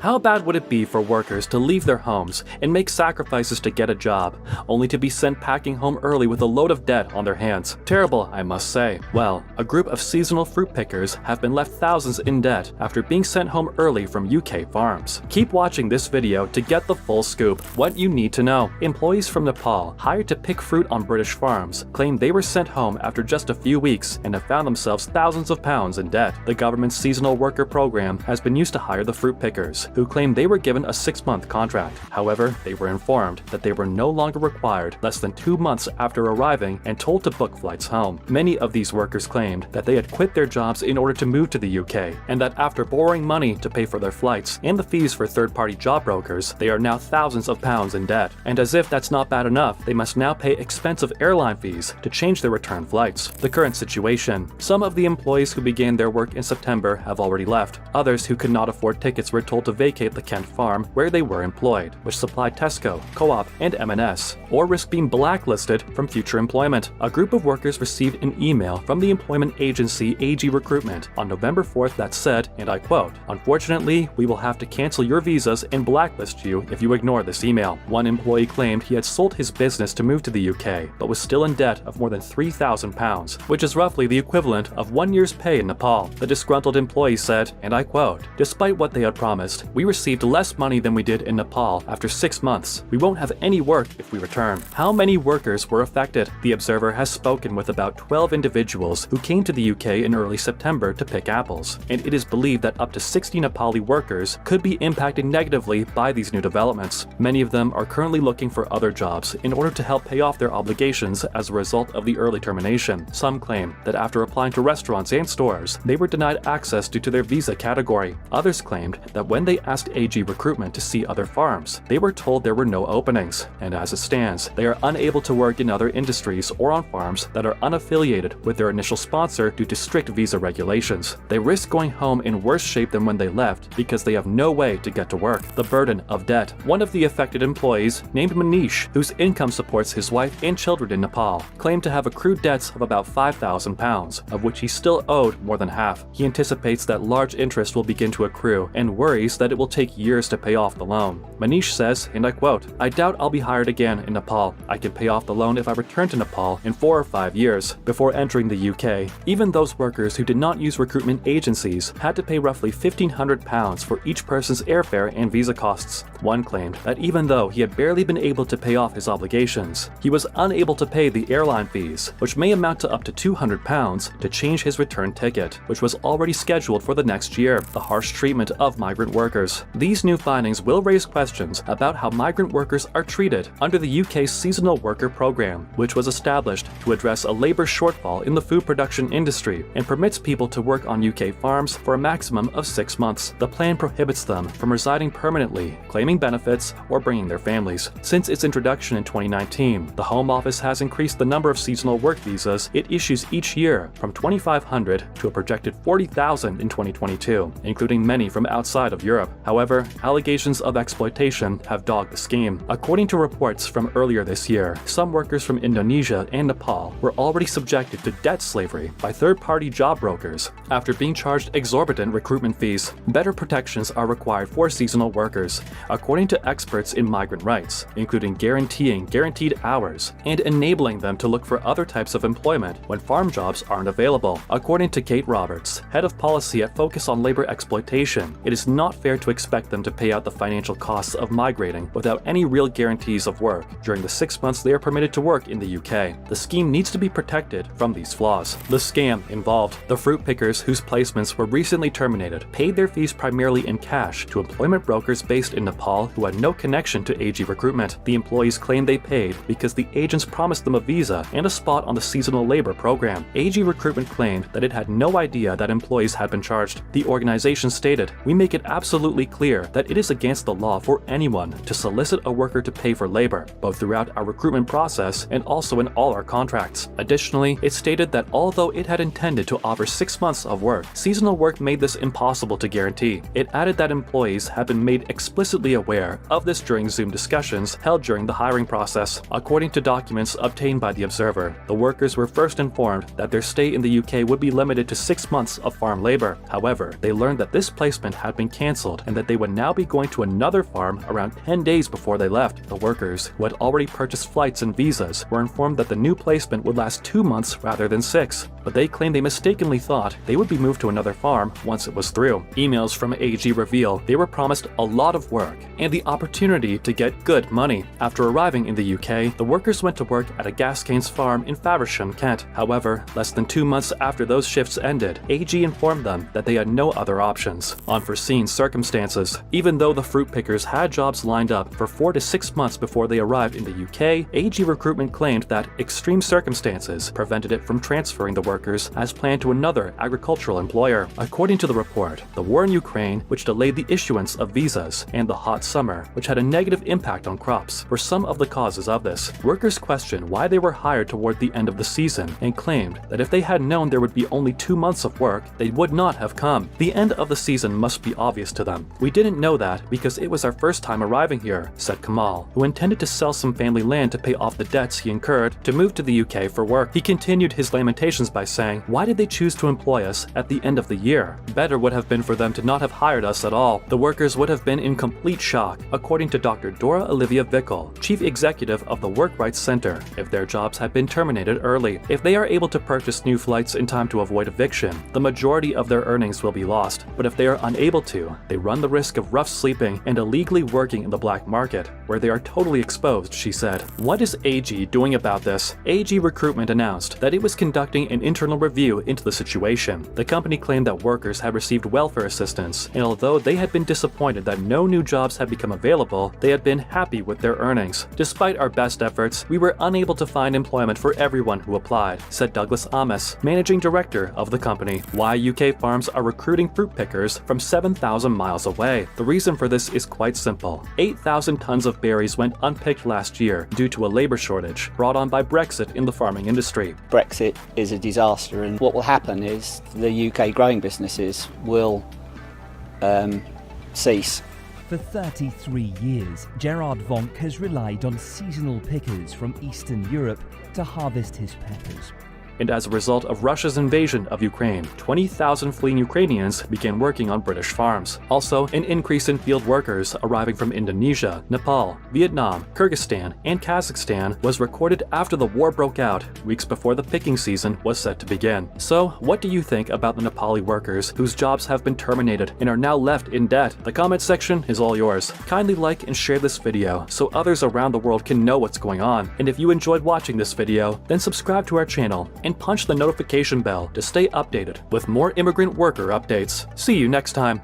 How bad would it be for workers to leave their homes and make sacrifices to get a job, only to be sent packing home early with a load of debt on their hands? Terrible, I must say. Well, a group of seasonal fruit pickers have been left thousands in debt after being sent home early from UK farms. Keep watching this video to get the full scoop. What you need to know. Employees from Nepal hired to pick fruit on British farms claim they were sent home after just a few weeks and have found themselves thousands of pounds in debt. The government's seasonal worker program has been used to hire the fruit pickers, who claim they were given a 6-month contract. However, they were informed that they were no longer required less than 2 months after arriving and told to book flights home. Many of these workers claimed that they had quit their jobs in order to move to the UK, and that after borrowing money to pay for their flights and the fees for third-party job brokers, they are now thousands of pounds in debt. And as if that's not bad enough, they must now pay expensive airline fees to change their return flights. The current situation. Some of the employees who began their work in September have already left. Others who could not afford tickets were told to vacate the Kent farm where they were employed, which supplied Tesco, Co-op, and M&S, or risk being blacklisted from future employment. A group of workers received an email from the employment agency AG Recruitment on November 4th that said, and I quote, "Unfortunately, we will have to cancel your visas and blacklist you if you ignore this email." One employee claimed he had sold his business to move to the UK, but was still in debt of more than £3,000, which is roughly the equivalent of 1 year's pay in Nepal. The disgruntled employee said, and I quote, "Despite what they had promised, we received less money than we did in Nepal after 6 months. We won't have any work if we return." How many workers were affected? The Observer has spoken with about 12 individuals who came to the UK in early September to pick apples, and it is believed that up to 60 Nepali workers could be impacted negatively by these new developments. Many of them are currently looking for other jobs in order to help pay off their obligations as a result of the early termination. Some claim that after applying to restaurants and stores, they were denied access due to their visa category. Others claimed that when they asked AG Recruitment to see other farms, they were told there were no openings, and as it stands, they are unable to work in other industries or on farms that are unaffiliated with their initial sponsor due to strict visa regulations. They risk going home in worse shape than when they left because they have no way to get to work. The burden of debt. One of the affected employees, named Manish, whose income supports his wife and children in Nepal, claimed to have accrued debts of about £5,000, of which he still owed more than half. He anticipates that large interest will begin to accrue and worries that it will take years to pay off the loan. Manish says, and I quote, "I doubt I'll be hired again in Nepal. I can pay off the loan if I return to Nepal in 4 or 5 years before entering the UK." Even those workers who did not use recruitment agencies had to pay roughly £1,500 for each person's airfare and visa costs. One claimed that even though he had barely been able to pay off his obligations, he was unable to pay the airline fees, which may amount to up to £200 to change his return ticket, which was already scheduled for the next year. The harsh treatment of migrant workers. These new findings will raise questions about how migrant workers are treated under the UK's Seasonal Worker Program, which was established to address a labour shortfall in the food production industry and permits people to work on UK farms for a maximum of 6 months. The plan prohibits them from residing permanently, claiming benefits, or bringing their families. Since its introduction in 2019, the Home Office has increased the number of seasonal work visas it issues each year from 2,500 to a projected 40,000 in 2022, including many from outside of Europe. However, allegations of exploitation have dogged the scheme. According to reports from earlier this year, some workers from Indonesia and Nepal were already subjected to debt slavery by third-party job brokers after being charged exorbitant recruitment fees. Better protections are required for seasonal workers, according to experts in migrant rights, including guaranteeing guaranteed hours and enabling them to look for other types of employment when farm jobs aren't available. According to Kate Roberts, head of policy at Focus on Labor Exploitation, it is not fair to expect them to pay out the financial costs of migrating without any real guarantees of work during the 6 months they are permitted to work in the UK. The scheme needs to be protected from these flaws. The scam involved. The fruit pickers whose placements were recently terminated paid their fees primarily in cash to employment brokers based in Nepal who had no connection to AG Recruitment. The employees claimed they paid because the agents promised them a visa and a spot on the seasonal labor program. AG Recruitment claimed that it had no idea that employees had been charged. The organization stated, "We make it absolutely clear that it is against the law for anyone to solicit a worker to pay for labor, both throughout our recruitment process and also in all our contracts." Additionally, it stated that although it had intended to offer 6 months of work, seasonal work made this impossible to guarantee. It added that employees have been made explicitly aware of this during Zoom discussions held during the hiring process. According to documents obtained by the Observer, the workers were first informed that their stay in the UK would be limited to 6 months of farm labor. However, they learned that this placement had been cancelled canceled and that they would now be going to another farm around 10 days before they left. The workers, who had already purchased flights and visas, were informed that the new placement would last 2 months rather than 6, but they claimed they mistakenly thought they would be moved to another farm once it was through. Emails from AG reveal they were promised a lot of work and the opportunity to get good money. After arriving in the UK, the workers went to work at a Gascanes farm in Faversham, Kent. However, less than 2 months after those shifts ended, AG informed them that they had no other options. Unforeseen circumstances. Even though the fruit pickers had jobs lined up for 4 to 6 months before they arrived in the UK, AG Recruitment claimed that extreme circumstances prevented it from transferring the workers as planned to another agricultural employer. According to the report, the war in Ukraine, which delayed the issuance of visas, and the hot summer, which had a negative impact on crops, were some of the causes of this. Workers questioned why they were hired toward the end of the season and claimed that if they had known there would be only 2 months of work, they would not have come. The end of the season must be obvious to them. We didn't know that because it was our first time arriving here, said Kamal, who intended to sell some family land to pay off the debts he incurred to move to the UK for work. He continued his lamentations by saying, "Why did they choose to employ us at the end of the year? Better would have been for them to not have hired us at all." The workers would have been in complete shock, according to Dr. Dora Olivia Vickel, Chief Executive of the Work Rights Center, if their jobs had been terminated early. If they are able to purchase new flights in time to avoid eviction, the majority of their earnings will be lost. But if they are unable to, they run the risk of rough sleeping and illegally working in the black market, where they are totally exposed, she said. What is AG doing about this? AG Recruitment announced that it was conducting an internal review into the situation. The company claimed that workers had received welfare assistance, and although they had been disappointed that no new jobs had become available, they had been happy with their earnings. Despite our best efforts, we were unable to find employment for everyone who applied, said Douglas Amis, managing director of the company. Why UK farms are recruiting fruit pickers from 7,000 miles away. The reason for this is quite simple. 8,000 tons of berries went unpicked last year due to a labor shortage brought on by Brexit in the farming industry. Brexit is a disaster, and what will happen is the UK growing businesses will cease. For 33 years, Gerard Vonk has relied on seasonal pickers from Eastern Europe to harvest his peppers. And as a result of Russia's invasion of Ukraine, 20,000 fleeing Ukrainians began working on British farms. Also, an increase in field workers arriving from Indonesia, Nepal, Vietnam, Kyrgyzstan, and Kazakhstan was recorded after the war broke out, weeks before the picking season was set to begin. So, what do you think about the Nepali workers whose jobs have been terminated and are now left in debt? The comment section is all yours. Kindly like and share this video so others around the world can know what's going on. And if you enjoyed watching this video, then subscribe to our channel and punch the notification bell to stay updated with more immigrant worker updates. See you next time.